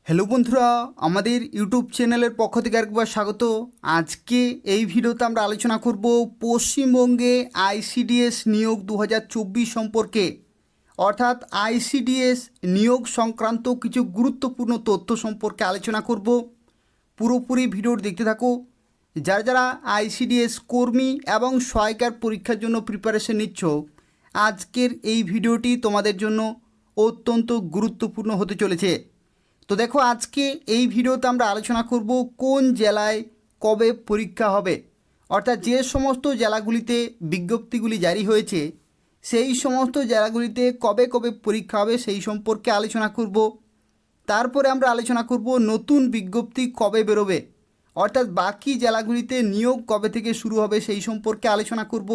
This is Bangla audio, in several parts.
হ্যালো বন্ধুরা, আমাদের ইউটিউব চ্যানেলের পক্ষ থেকে একবার স্বাগত। আজকে এই ভিডিওতে আমরা আলোচনা করব পশ্চিমবঙ্গে আইসিডিএস নিয়োগ 2024 সম্পর্কে, অর্থাৎ আইসিডিএস নিয়োগ সংক্রান্ত কিছু গুরুত্বপূর্ণ তথ্য সম্পর্কে আলোচনা করব। পুরোপুরি ভিডিও দেখতে থাকো। যারা যারা আইসিডিএস কর্মী এবং সহায়িকার পরীক্ষার জন্য প্রিপারেশন নিচ্ছ, আজকের এই ভিডিওটি তোমাদের জন্য অত্যন্ত গুরুত্বপূর্ণ হতে চলেছে। তো দেখো, আজকে এই ভিডিওতে আমরা আলোচনা করব কোন জেলায় কবে পরীক্ষা হবে, অর্থাৎ যে সমস্ত জেলাগুলিতে বিজ্ঞপ্তিগুলি জারি হয়েছে সেই সমস্ত জেলাগুলিতে কবে কবে পরীক্ষা হবে সেই সম্পর্কে আলোচনা করব। তারপরে আমরা আলোচনা করব নতুন বিজ্ঞপ্তি কবে বেরোবে, অর্থাৎ বাকি জেলাগুলিতে নিয়োগ কবে থেকে শুরু হবে সেই সম্পর্কে আলোচনা করব।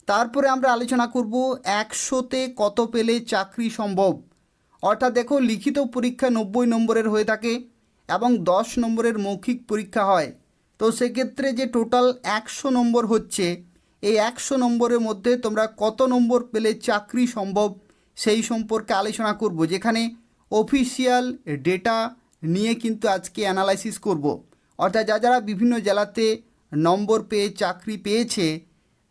তারপরে আমরা আলোচনা করব 100তে কত পেলে চাকরি সম্ভব, অর্থাৎ দেখো, লিখিত পরীক্ষা 90 নম্বরের হয়ে থাকে এবং 10 নম্বরের মৌখিক পরীক্ষা হয়। তো সেক্ষেত্রে যে টোটাল 100 নম্বর হচ্ছে, এই 100 নম্বরের মধ্যে তোমরা কত নম্বর পেলে চাকরি সম্ভব সেই সম্পর্কে আলোচনা করব, যেখানে অফিসিয়াল ডেটা নিয়ে কিন্তু আজকে অ্যানালাইসিস করব। অর্থাৎ যারা বিভিন্ন জেলাতে নম্বর পেয়ে চাকরি পেয়েছে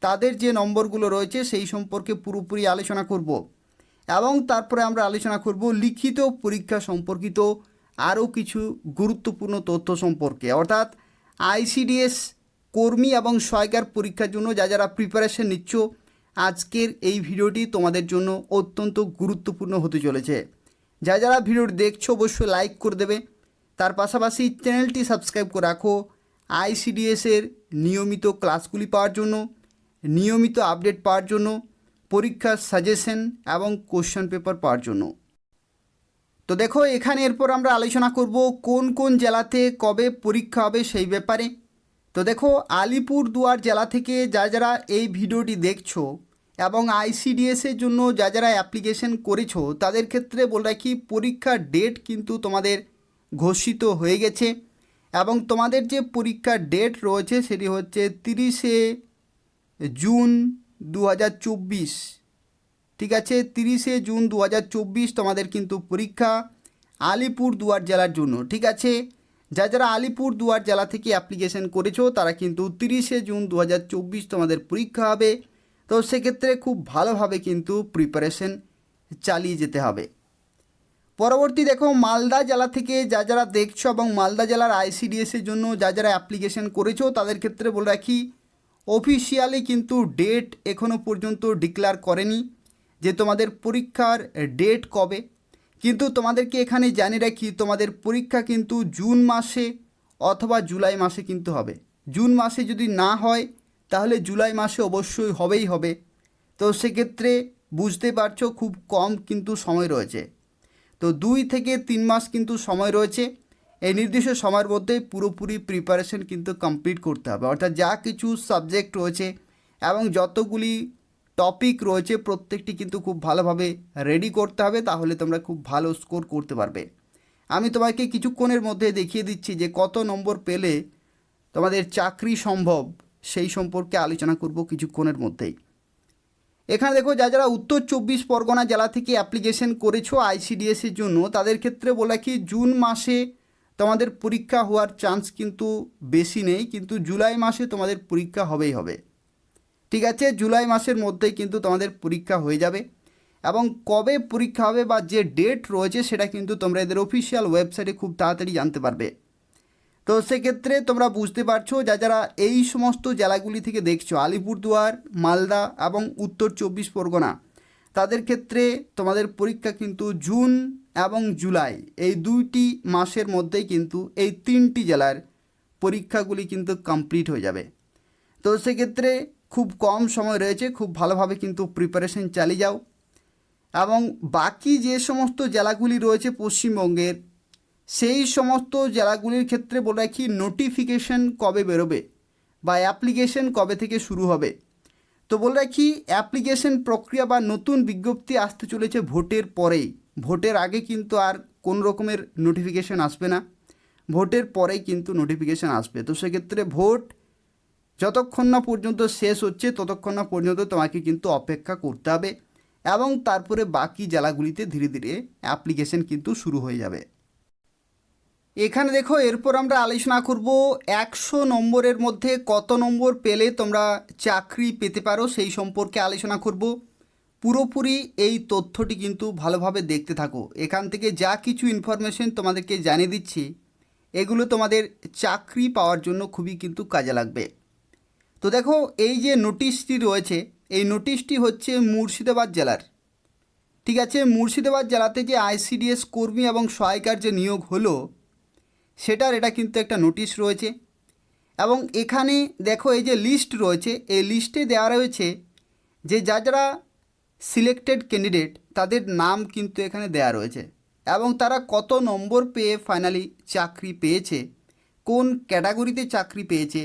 তাদের যে নম্বরগুলো রয়েছে সেই সম্পর্কে পুরোপুরি আলোচনা করব। এবং তারপরে আমরা আলোচনা করব লিখিত পরীক্ষা সম্পর্কিত আরও কিছু গুরুত্বপূর্ণ তথ্য সম্পর্কে, অর্থাৎ আইসিডিএস কর্মী এবং সহায়িকার পরীক্ষার জন্য যারা প্রিপারেশন নিচ্ছ, আজকের এই ভিডিওটি তোমাদের জন্য অত্যন্ত গুরুত্বপূর্ণ হতে চলেছে। যারা ভিডিওটি দেখছো অবশ্যই লাইক করে দেবে, তার পাশাপাশি চ্যানেলটি সাবস্ক্রাইব করে রাখো আইসিডিএসের নিয়মিত ক্লাসগুলি পাওয়ার জন্য, নিয়মিত আপডেট পাওয়ার জন্য, পরীক্ষার সাজেশন এবং কোশ্চেন পেপার পাওয়ার জন্য। তো দেখো, এখানে এরপর আমরা আলোচনা করব কোন কোন জেলাতে কবে পরীক্ষা হবে সেই ব্যাপারে। তো দেখো, আলিপুরদুয়ার জেলা থেকে যারা এই ভিডিওটি দেখছো এবং আইসিডিএসের জন্য যারা অ্যাপ্লিকেশন করেছো তাদের ক্ষেত্রে বলে রাখি, পরীক্ষার ডেট কিন্তু তোমাদের ঘোষিত হয়ে গেছে এবং তোমাদের যে পরীক্ষার ডেট রয়েছে সেটি হচ্ছে 30শে জুন 2024। ঠিক আছে, 30শে জুন 2024 তোমাদের কিন্তু পরীক্ষা আলিপুরদুয়ার জেলার জন্য। ঠিক আছে, যারা আলিপুরদুয়ার জেলা থেকে অ্যাপ্লিকেশন করেছো তারা কিন্তু 30শে জুন 2024 তোমাদের পরীক্ষা হবে। তো সেক্ষেত্রে খুব ভালোভাবে কিন্তু প্রিপারেশন চালিয়ে যেতে হবে। পরবর্তী দেখো, মালদা জেলা থেকে যারা দেখছো এবং মালদা জেলার আইসিডিএসের জন্য যারা অ্যাপ্লিকেশন করেছো তাদের ক্ষেত্রে বলে রাখি, অফিসিয়ালি কিন্তু ডেট এখনও পর্যন্ত ডিক্লেয়ার করেনি যে তোমাদের পরীক্ষার ডেট কবে, কিন্তু তোমাদেরকে এখানে জানিয়ে রাখি তোমাদের পরীক্ষা কিন্তু জুন মাসে অথবা জুলাই মাসে কিন্তু হবে। জুন মাসে যদি না হয় তাহলে জুলাই মাসে অবশ্যই হবেই হবে। তো সেক্ষেত্রে বুঝতে পারছো খুব কম কিন্তু সময় রয়েছে। তো 2 থেকে 3 মাস কিন্তু সময় রয়েছে। এই নির্দিষ্ট সময়ের মধ্যে পুরোপুরি প্রিপারেশন কিন্তু কমপ্লিট করতে হবে, অর্থাৎ যা কিছু সাবজেক্ট রয়েছে এবং যতগুলি টপিক রয়েছে প্রত্যেকটি কিন্তু খুব ভালোভাবে রেডি করতে হবে, তাহলে তোমরা খুব ভালো স্কোর করতে পারবে। আমি তোমাকে কিছুক্ষণের মধ্যে দেখিয়ে দিচ্ছি যে কত নম্বর পেলে তোমাদের চাকরি সম্ভব সেই সম্পর্কে আলোচনা করব কিছুক্ষণের মধ্যেই। এখানে দেখো, যারা উত্তর 24 পরগনা জেলা থেকে অ্যাপ্লিকেশন করেছো আইসিডিএসের জন্য তাদের ক্ষেত্রে বলে কি, জুন মাসে তোমাদের পরীক্ষা হওয়ার চান্স কিন্তু বেশি নেই, কিন্তু জুলাই মাসে তোমাদের পরীক্ষা হবেই হবে। ঠিক আছে, জুলাই মাসের মধ্যেই কিন্তু তোমাদের পরীক্ষা হয়ে যাবে এবং কবে পরীক্ষা হবে বা যে ডেট রয়েছে সেটা কিন্তু তোমরা এদের অফিসিয়াল ওয়েবসাইটে খুব তাড়াতাড়ি জানতে পারবে। তো সেক্ষেত্রে তোমরা বুঝতে পারছো যারা এই সমস্ত জেলাগুলি থেকে দেখছো, আলিপুরদুয়ার, মালদা এবং উত্তর 24 পরগনা, তাদের ক্ষেত্রে তোমাদের পরীক্ষা কিন্তু জুন এবং জুলাই এই 2টি মাসের মধ্যেই কিন্তু এই 3টি জেলার পরীক্ষাগুলি কিন্তু কমপ্লিট হয়ে যাবে। তো সেক্ষেত্রে খুব কম সময় রয়েছে, খুব ভালোভাবে কিন্তু প্রিপারেশন চালিয়ে যাও। এবং বাকি যে সমস্ত জেলাগুলি রয়েছে পশ্চিমবঙ্গের, সেই সমস্ত জেলাগুলির ক্ষেত্রে বলে রাখি নোটিফিকেশন কবে বেরোবে বা অ্যাপ্লিকেশন কবে থেকে শুরু হবে। তো বলে রাখি, অ্যাপ্লিকেশন প্রক্রিয়া বা নতুন বিজ্ঞপ্তি আসতে চলেছে ভোটের পরেই। ভোটের আগে কিন্তু আর কোনো রকমের নোটিফিকেশন আসবে না, ভোটের পরেই কিন্তু নোটিফিকেশন আসবে। তো সেক্ষেত্রে ভোট যতক্ষণ না পর্যন্ত শেষ হচ্ছে ততক্ষণ না পর্যন্ত তোমাকে কিন্তু অপেক্ষা করতে হবে এবং তারপরে বাকি জেলাগুলিতে ধীরে ধীরে অ্যাপ্লিকেশন কিন্তু শুরু হয়ে যাবে। এখানে দেখো এরপর আমরা আলোচনা করব 100 নম্বরের মধ্যে কত নম্বর পেলে তোমরা চাকরি পেতে পারো সেই সম্পর্কে আলোচনা করব। পুরোপুরি এই তথ্যটি কিন্তু ভালোভাবে দেখতে থাকো। এখান থেকে যা কিছু ইনফরমেশন তোমাদেরকে জানিয়ে দিচ্ছি এগুলো তোমাদের চাকরি পাওয়ার জন্য খুবই কিন্তু কাজে লাগবে। তো দেখো এই যে নোটিশটি রয়েছে এই নোটিশটি হচ্ছে মুর্শিদাবাদ জেলার। ঠিক আছে, মুর্শিদাবাদ জেলাতে যে আইসিডিএস কর্মী এবং সহায়িকার যে নিয়োগ হলো সেটার এটা কিন্তু একটা নোটিশ রয়েছে। এবং এখানে দেখো এই যে লিস্ট রয়েছে এই লিস্টে দেওয়া রয়েছে যে যারা সিলেক্টেড ক্যান্ডিডেট তাদের নাম কিন্তু এখানে দেওয়া রয়েছে এবং তারা কত নম্বর পেয়ে ফাইনালি চাকরি পেয়েছে, কোন ক্যাটাগরিতে চাকরি পেয়েছে,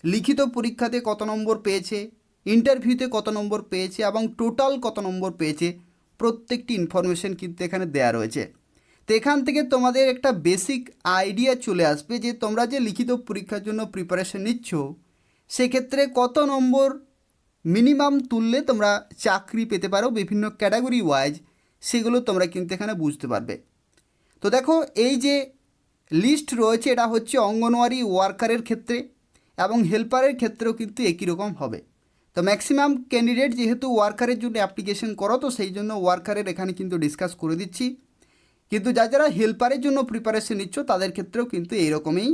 লিখিত পরীক্ষাতে কত নম্বর পেয়েছে, ইন্টারভিউতে কত নম্বর পেয়েছে এবং টোটাল কত নম্বর পেয়েছে, প্রত্যেকটি ইনফরমেশন কিন্তু এখানে দেওয়া রয়েছে। তো এখান থেকে তোমাদের একটা বেসিক আইডিয়া চলে আসবে যে তোমরা যে লিখিত পরীক্ষার জন্য প্রিপারেশন নিচ্ছ সেক্ষেত্রে কত নম্বর মিনিমাম তুললে তোমরা চাকরি পেতে পারো বিভিন্ন ক্যাটাগরি ওয়াইজ, সেগুলো তোমরা কিন্তু এখানে বুঝতে পারবে। তো দেখো এই যে লিস্ট রয়েছে এটা হচ্ছে অঙ্গনওয়াড়ি ওয়ার্কারের ক্ষেত্রে এবং হেল্পারের ক্ষেত্রেও কিন্তু একই রকম হবে। তো ম্যাক্সিমাম ক্যান্ডিডেট যেহেতু ওয়ার্কারের জন্য অ্যাপ্লিকেশন করো তো সেই জন্য ওয়ার্কারের এখানে কিন্তু ডিসকাস করে দিচ্ছি, কিন্তু যারা হেল্পারের জন্য প্রিপারেশন নিচ্ছ তাদের ক্ষেত্রেও কিন্তু এইরকমই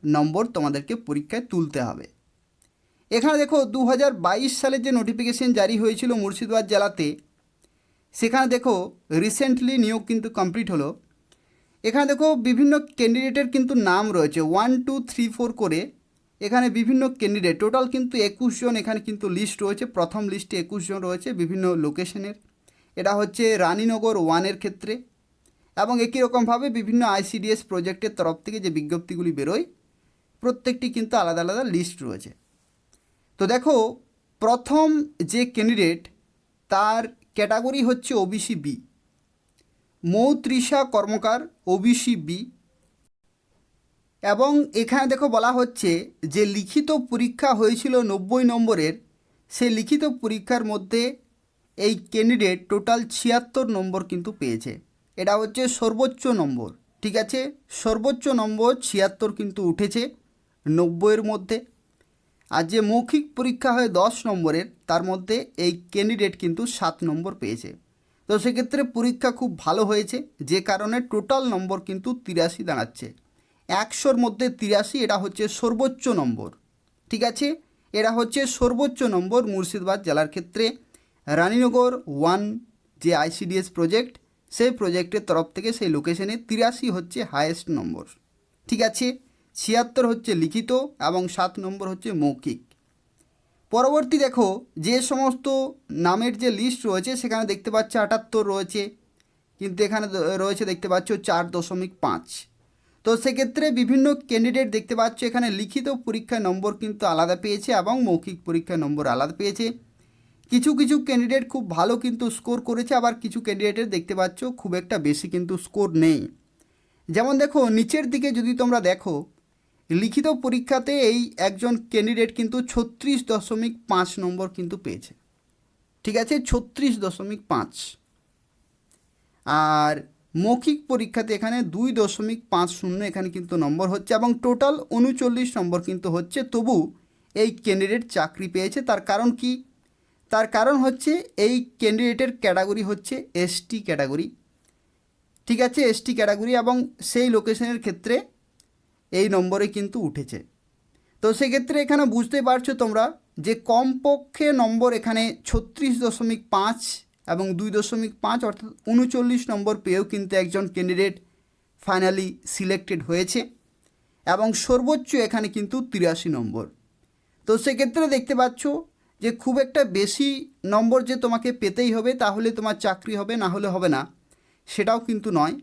নম্বর তোমাদেরকে পরীক্ষায় তুলতে হবে। এখানে দেখো 2022 সালের যে নোটিফিকেশন জারি হয়েছিল মুর্শিদাবাদ জেলাতে, সেখানে দেখো রিসেন্টলি নিয়োগ কিন্তু কমপ্লিট হলো। এখানে দেখো বিভিন্ন ক্যান্ডিডেটের কিন্তু নাম রয়েছে 1 2 3 4 করে, এখানে বিভিন্ন ক্যান্ডিডেট টোটাল কিন্তু 21 জন এখানে কিন্তু লিস্ট রয়েছে। প্রথম লিস্টে 21 জন রয়েছে বিভিন্ন লোকেশনের, এটা হচ্ছে রানীনগর 1-এর ক্ষেত্রে। এবং একই রকমভাবে বিভিন্ন আইসিডিএস প্রজেক্টের তরফ থেকে যে বিজ্ঞপ্তিগুলি বেরোয় প্রত্যেকটি কিন্তু আলাদা আলাদা লিস্ট রয়েছে। তো দেখো প্রথম যে ক্যান্ডিডেট তার ক্যাটাগরি হচ্ছে ওবিসি বি, মৌত্রিষা কর্মকার ওবিসি বি। এবং এখানে দেখো বলা হচ্ছে যে লিখিত পরীক্ষা হয়েছিল 90 নম্বরের, সেই লিখিত পরীক্ষার মধ্যে এই ক্যান্ডিডেট টোটাল 76 নম্বর কিন্তু পেয়েছে। এটা হচ্ছে সর্বোচ্চ নম্বর। ঠিক আছে, সর্বোচ্চ নম্বর 76 কিন্তু উঠেছে 90-এর মধ্যে। আর যে মৌখিক পরীক্ষা হয় 10 নম্বরের তার মধ্যে এই ক্যান্ডিডেট কিন্তু 7 নম্বর পেয়েছে। তো সেক্ষেত্রে পরীক্ষা খুব ভালো হয়েছে, যে কারণে টোটাল নম্বর কিন্তু 83 দাঁড়াচ্ছে। 100-র মধ্যে 83, এটা হচ্ছে সর্বোচ্চ নম্বর। ঠিক আছে, এরা হচ্ছে সর্বোচ্চ নম্বর মুর্শিদাবাদ জেলার ক্ষেত্রে। রানীনগর 1 যে আইসিডিএস প্রজেক্ট সেই প্রজেক্টের তরফ থেকে সেই লোকেশনে 83 হচ্ছে হায়েস্ট নম্বর। ঠিক আছে, 76 হচ্ছে লিখিত এবং 7 নম্বর হচ্ছে মৌখিক। পরবর্তী দেখো যে সমস্ত নামের যে লিস্ট রয়েছে সেখানে দেখতে পাচ্ছ 78 রয়েছে, কিন্তু এখানে রয়েছে দেখতে পাচ্ছ 4.5। তো সেক্ষেত্রে বিভিন্ন ক্যান্ডিডেট দেখতে পাচ্ছ এখানে লিখিত পরীক্ষায় নম্বর কিন্তু আলাদা পেয়েছে এবং মৌখিক পরীক্ষায় নম্বর আলাদা পেয়েছে। কিছু কিছু ক্যান্ডিডেট খুব ভালো কিন্তু স্কোর করেছে, আবার কিছু ক্যান্ডিডেটের দেখতে পাচ্ছ খুব একটা বেশি কিন্তু স্কোর নেই। যেমন দেখো নিচের দিকে যদি তোমরা দেখো লিখিত পরীক্ষাতে এই একজন ক্যান্ডিডেট কিন্তু 36.5 নম্বর কিন্তু পেয়েছে। ঠিক আছে, 36.5। আর মৌখিক পরীক্ষাতে এখানে 2.50 এখানে কিন্তু নম্বর হচ্ছে এবং টোটাল 39 নম্বর কিন্তু হচ্ছে। তবু এই ক্যান্ডিডেট চাকরি পেয়েছে। তার কারণ কি? তার কারণ হচ্ছে এই ক্যান্ডিডেটের ক্যাটাগরি হচ্ছে এসটি ক্যাটাগরি। ঠিক আছে, এসটি ক্যাটাগরি এবং সেই লোকেশনের ক্ষেত্রে এই নম্বরে কিন্তু উঠেছে। তো সেক্ষেত্রে এখানে বুঝতে পারছো তোমরা যে কমপক্ষে নম্বর এখানে 36.5 এবং 2.5 অর্থাৎ 39 নম্বর পেয়েও কিন্তু একজন ক্যান্ডিডেট ফাইনালি সিলেক্টেড হয়েছে এবং সর্বোচ্চ এখানে কিন্তু 83 নম্বর। তো সেক্ষেত্রে দেখতে পাচ্ছ যে খুব একটা বেশি নম্বর যে তোমাকে পেতেই হবে তাহলে তোমার চাকরি হবে, না হলে হবে না, সেটাও কিন্তু নয়।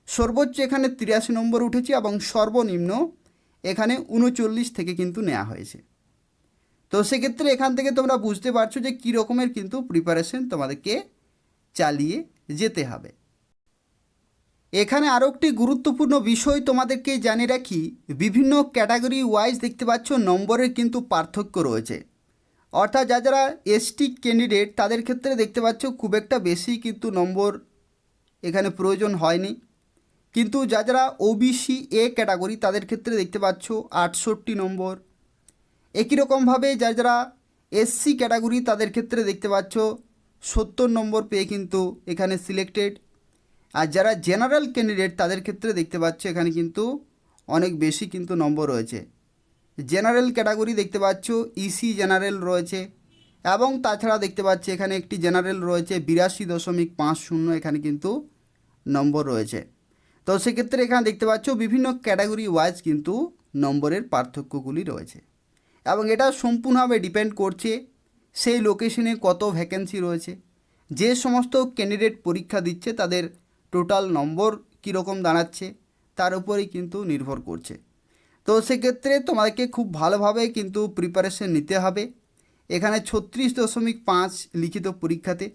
সর্বোচ্চ এখানে 83 নম্বর উঠেছে এবং সর্বনিম্ন এখানে 39 থেকে কিন্তু নেওয়া হয়েছে। তো সেক্ষেত্রে এখান থেকে তোমরা বুঝতে পারছো যে কী রকমের কিন্তু প্রিপারেশন তোমাদেরকে চালিয়ে যেতে হবে। এখানে আরও একটি গুরুত্বপূর্ণ বিষয় তোমাদেরকে জানিয়ে রাখি, বিভিন্ন ক্যাটাগরি ওয়াইজ দেখতে পাচ্ছ নম্বরের কিন্তু পার্থক্য রয়েছে। অর্থাৎ যারা এসটি ক্যান্ডিডেট তাদের ক্ষেত্রে দেখতে পাচ্ছ খুব একটা বেশি কিন্তু নম্বর এখানে প্রয়োজন হয়নি, কিন্তু যারা ওবিসি এ ক্যাটাগরি তাদের ক্ষেত্রে দেখতে পাচ্ছ 68 নম্বর। একই রকমভাবে যারা এসসি ক্যাটাগরি তাদের ক্ষেত্রে দেখতে পাচ্ছ 70 নম্বর পেয়ে কিন্তু এখানে সিলেক্টেড। আর যারা জেনারেল ক্যান্ডিডেট তাদের ক্ষেত্রে দেখতে পাচ্ছ এখানে কিন্তু অনেক বেশি কিন্তু নম্বর রয়েছে। জেনারেল ক্যাটাগরি দেখতে পাচ্ছ ইসি জেনারেল রয়েছে, এবং তাছাড়া দেখতে পাচ্ছি এখানে একটি জেনারেল রয়েছে 82.50, এখানে কিন্তু নম্বর রয়েছে। তো সেক্ষেত্রে এখানে দেখতে পাচ্ছ বিভিন্ন ক্যাটাগরি ওয়াইজ কিন্তু নম্বরের পার্থক্যগুলি রয়েছে, এবং এটা সম্পূর্ণভাবে ডিপেন্ড করছে সেই লোকেশনে কত ভ্যাকেন্সি রয়েছে, যে সমস্ত ক্যান্ডিডেট পরীক্ষা দিচ্ছে তাদের টোটাল নম্বর কীরকম দাঁড়াচ্ছে তার উপরেই কিন্তু নির্ভর করছে। তো সেক্ষেত্রে তোমাদেরকে খুব ভালোভাবে কিন্তু প্রিপারেশন নিতে হবে এখানে 36.5 লিখিত পরীক্ষাতে।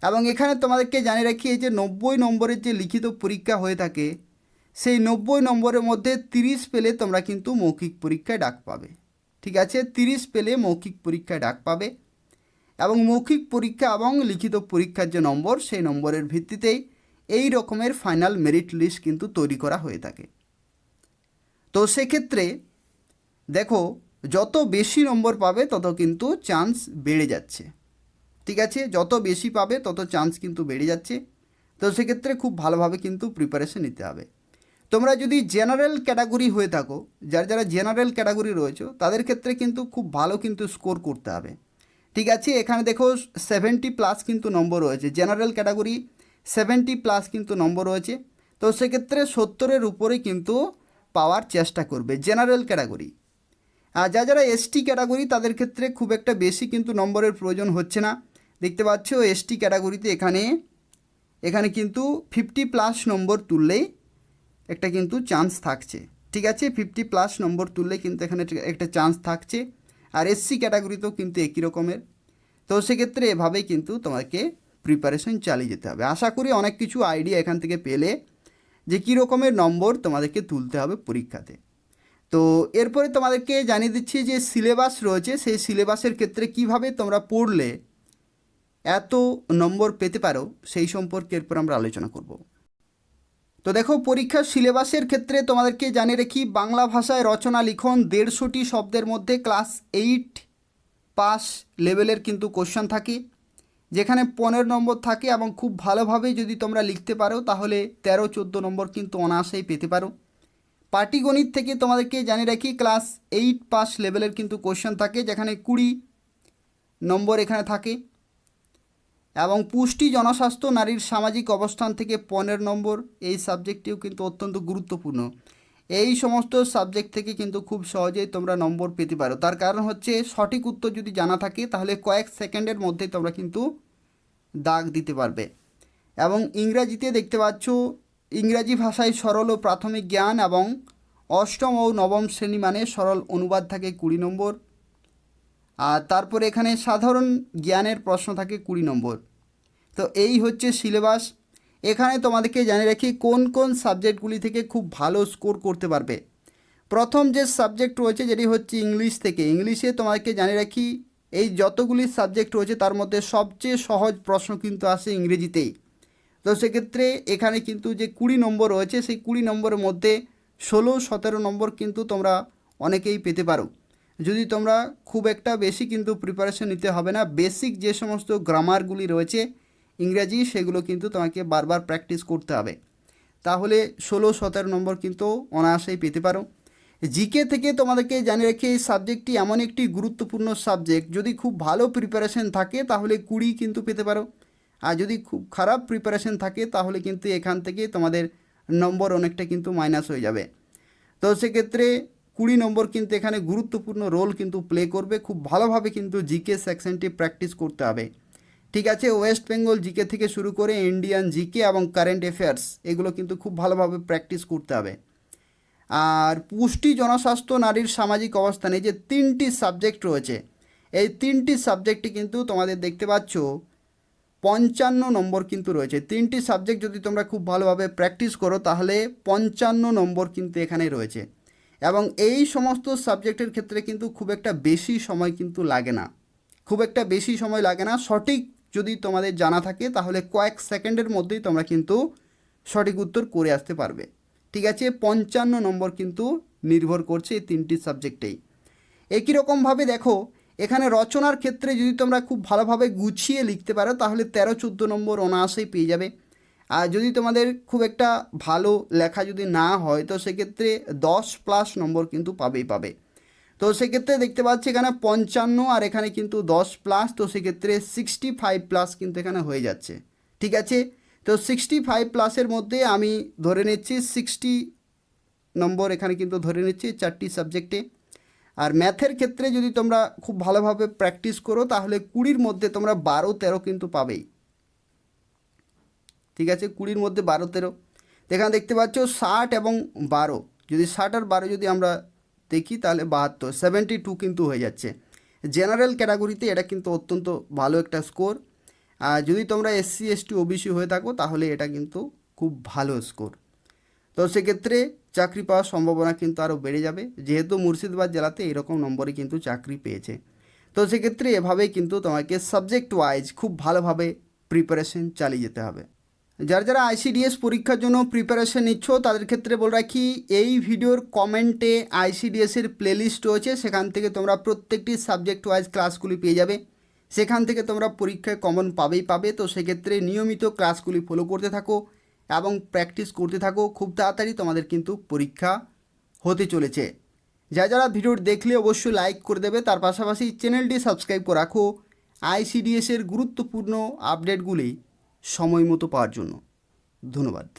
এবং এখানে তোমাদেরকে জানিয়ে রাখি এই যে 90 নম্বরের যে লিখিত পরীক্ষা হয়ে থাকে সেই 90 নম্বরের মধ্যে 30 পেলে তোমরা কিন্তু মৌখিক পরীক্ষায় ডাক পাবে। ঠিক আছে, 30 পেলে মৌখিক পরীক্ষায় ডাক পাবে, এবং মৌখিক পরীক্ষা এবং লিখিত পরীক্ষার যে নম্বর সেই নম্বরের ভিত্তিতেই এই রকমের ফাইনাল মেরিট লিস্ট কিন্তু তৈরি করা হয়ে থাকে। তো সেক্ষেত্রে দেখো যত বেশি নম্বর পাবে তত কিন্তু চান্স বেড়ে যাচ্ছে। ঠিক আছে, যত বেশি পাবে তত চান্স কিন্তু বেড়ে যাচ্ছে। তো সেক্ষেত্রে খুব ভালোভাবে কিন্তু প্রিপারেশন নিতে হবে। তোমরা যদি জেনারেল ক্যাটাগরি হয়ে থাকো, যারা জেনারেল ক্যাটাগরি রয়েছে তাদের ক্ষেত্রে কিন্তু খুব ভালো কিন্তু স্কোর করতে হবে। ঠিক আছে, এখানে দেখো 70+ কিন্তু নম্বর রয়েছে, জেনারেল ক্যাটাগরি 70+ কিন্তু নম্বর রয়েছে। তো সেক্ষেত্রে 70-এর উপরে কিন্তু পাওয়ার চেষ্টা করবে জেনারেল ক্যাটাগরি। আর যারা এসটি ক্যাটাগরি তাদের ক্ষেত্রে খুব একটা বেশি কিন্তু নম্বরের প্রয়োজন হচ্ছে না। দেখতে পাচ্ছ এসটি ক্যাটাগরিতে এখানে কিন্তু 50+ নম্বর তুললেই একটা কিন্তু চান্স থাকছে। ঠিক আছে, 50+ নম্বর তুললে কিন্তু এখানে একটা চান্স থাকছে। আর এসসি ক্যাটাগরিতেও কিন্তু একই রকমের। তো সেক্ষেত্রে এভাবেই কিন্তু তোমাকে প্রিপারেশন চালিয়ে যেতে হবে। আশা করি অনেক কিছু আইডিয়া এখান থেকে পেলে যে কী রকমের নম্বর তোমাদেরকে তুলতে হবে পরীক্ষাতে। তো এরপরে তোমাদেরকে জানিয়ে দিচ্ছি যে সিলেবাস রয়েছে, সেই সিলেবাসের ক্ষেত্রে কিভাবে তোমরা পড়লে এত নম্বর পেতে পারো সেই সম্পর্কে এরপর আমরা আলোচনা করব। তো দেখো পরীক্ষার সিলেবাসের ক্ষেত্রে তোমাদেরকে জানিয়ে রাখি বাংলা ভাষায় রচনা লিখন 150টি শব্দের মধ্যে ক্লাস 8 পাস লেভেলের কিন্তু কোশ্চেন থাকে, যেখানে 15 নম্বর থাকে, এবং খুব ভালোভাবে যদি তোমরা লিখতে পারো তাহলে 13-14 নম্বর কিন্তু অনায়াসেই পেতে পারো। পাটিগণিত থেকে তোমাদেরকে জানিয়ে রাখি ক্লাস 8 পাস লেভেলের কিন্তু কোশ্চেন থাকে, যেখানে 20 নম্বর এখানে থাকে, এবং পুষ্টি জনস্বাস্থ্য নারীর সামাজিক অবস্থান থেকে 15 নম্বর। এই সাবজেক্টটিও কিন্তু অত্যন্ত গুরুত্বপূর্ণ। এই সমস্ত সাবজেক্ট থেকে কিন্তু খুব সহজেই তোমরা নম্বর পেতে পারো, তার কারণ হচ্ছে সঠিক উত্তর যদি জানা থাকে তাহলে কয়েক সেকেন্ডের মধ্যে তোমরা কিন্তু দাগ দিতে পারবে। এবং ইংরাজিতে দেখতে পাচ্ছ ইংরাজি ভাষায় সরল ও প্রাথমিক জ্ঞান এবং অষ্টম ও নবম শ্রেণী মানে সরল অনুবাদ থাকে 20 নম্বর। আর তারপরে এখানে সাধারণ জ্ঞানের প্রশ্ন থাকে 20 নম্বর। তো এই হচ্ছে সিলেবাস। এখানে তোমাদেরকে জানিয়ে রাখি কোন কোন সাবজেক্টগুলি থেকে খুব ভালো স্কোর করতে পারবে। প্রথম যে সাবজেক্ট রয়েছে যেটি হচ্ছে ইংলিশ থেকে, ইংলিশে তোমাদেরকে জানিয়ে রাখি এই যতগুলি সাবজেক্ট রয়েছে তার মধ্যে সবচেয়ে সহজ প্রশ্ন কিন্তু আসে ইংরেজিতেই। তো সেক্ষেত্রে এখানে কিন্তু যে 20 নম্বর রয়েছে সেই 20 নম্বরের মধ্যে 16-17 নম্বর কিন্তু তোমরা অনেকেই পেতে পারো, যদি তোমরা খুব একটা বেশি কিন্তু প্রিপারেশন নিতে হবে না। বেসিক যে সমস্ত গ্রামারগুলি রয়েছে ইংরাজি সেগুলো কিন্তু তোমাকে বারবার প্র্যাকটিস করতে হবে, তাহলে 16-17 নম্বর কিন্তু অনায়াসেই পেতে পারো। জিকে থেকে তোমাদেরকে জানিয়ে রেখে এই সাবজেক্টটি এমন একটি গুরুত্বপূর্ণ সাবজেক্ট, যদি খুব ভালো প্রিপারেশন থাকে তাহলে 20 কিন্তু পেতে পারো, আর যদি খুব খারাপ প্রিপারেশন থাকে তাহলে কিন্তু এখান থেকে তোমাদের নম্বর অনেকটা কিন্তু মাইনাস হয়ে যাবে। তো সেক্ষেত্রে 20 নম্বর কিন্তু এখানে গুরুত্বপূর্ণ রোল কিন্তু প্লে করবে। খুব ভালোভাবে কিন্তু জিকে সেকশনটি প্র্যাকটিস করতে হবে। ঠিক আছে, ওয়েস্ট বেঙ্গল জিকে থেকে শুরু করে ইন্ডিয়ান জিকে এবং কারেন্ট অ্যাফেয়ার্স এগুলো কিন্তু খুব ভালোভাবে প্র্যাকটিস করতে হবে। আর পুষ্টি জনস্বাস্থ্য নারীর সামাজিক অবস্থানে যে 3টি সাবজেক্ট রয়েছে এই 3টি সাবজেক্টে কিন্তু তোমাদের দেখতে পাচ্ছ 55 নম্বর কিন্তু রয়েছে। 3টি সাবজেক্ট যদি তোমরা খুব ভালোভাবে প্র্যাকটিস করো তাহলে 55 নম্বর কিন্তু এখানে রয়েছে, এবং এই সমস্ত সাবজেক্টের ক্ষেত্রে কিন্তু খুব একটা বেশি সময় কিন্তু লাগে না, সঠিক যদি তোমাদের জানা থাকে তাহলে কয়েক সেকেন্ডের মধ্যেই তোমরা কিন্তু সঠিক উত্তর করে আসতে পারবে। ঠিক আছে, 55 নম্বর কিন্তু নির্ভর করছে এই তিনটি সাবজেক্টেই। একই রকমভাবে দেখো এখানে রচনার ক্ষেত্রে যদি তোমরা খুব ভালোভাবে গুছিয়ে লিখতে পারো তাহলে 13-14 নম্বর অনায়াসেই পেয়ে যাবে। আর যদি তোমাদের খুব একটা ভালো লেখা যদি না হয় তো সেক্ষেত্রে 10+ নম্বর কিন্তু পাবে। তো সেক্ষেত্রে দেখতে পাচ্ছি এখানে 55 আর এখানে কিন্তু 10+, তো সেক্ষেত্রে 65+ কিন্তু এখানে হয়ে যাচ্ছে। ঠিক আছে, তো 65+-এর মধ্যে আমি ধরে নিচ্ছি 60 নম্বর এখানে কিন্তু ধরে নিচ্ছি 4টি সাবজেক্টে। আর ম্যাথের ক্ষেত্রে যদি তোমরা খুব ভালোভাবে প্র্যাকটিস করো তাহলে 20-র মধ্যে তোমরা 12-13 কিন্তু পাবেই। ঠিক আছে, 20-র মধ্যে 12-13। এখানে দেখতে পাচ্ছ 60 এবং 12, যদি 60 আর 12 যদি আমরা দেখি তাহলে 72, 72 কিন্তু হয়ে যাচ্ছে। জেনারেল ক্যাটাগরিতে এটা কিন্তু অত্যন্ত ভালো একটা স্কোর। আর যদি তোমরা SC ST OBC হয়ে থাকো তাহলে এটা কিন্তু খুব ভালো স্কোর। তো সেক্ষেত্রে চাকরি পাওয়ার সম্ভাবনা কিন্তু আরও বেড়ে যাবে, যেহেতু মুর্শিদাবাদ জেলাতে এরকম নম্বরে কিন্তু চাকরি পেয়েছে। তো সেক্ষেত্রে এভাবেই কিন্তু তোমাকে সাবজেক্ট ওয়াইজ খুব ভালোভাবে প্রিপারেশন চালিয়ে যেতে হবে। যারা ICDS পরীক্ষার জন্য প্রিপারেশন নিচ্ছ তাদের ক্ষেত্রে বলে রাখি, এই ভিডিওর কমেন্টে ICDS-এর প্লেলিস্ট রয়েছে, সেখান থেকে তোমরা প্রত্যেকটি সাবজেক্ট ওয়াইজ ক্লাসগুলি পেয়ে যাবে। সেখান থেকে তোমরা পরীক্ষায় কমন পাবে। তো সেক্ষেত্রে নিয়মিত ক্লাসগুলি ফলো করতে থাকো এবং প্র্যাকটিস করতে থাকো, খুব তাড়াতাড়ি তোমাদের কিন্তু পরীক্ষা হতে চলেছে। যারা ভিডিও দেখলে অবশ্যই লাইক করে দেবে, তার পাশাপাশি চ্যানেলটি সাবস্ক্রাইব করে রাখো ICDS-এর গুরুত্বপূর্ণ আপডেটগুলি সময় মতো পাওয়ার জন্য। ধন্যবাদ।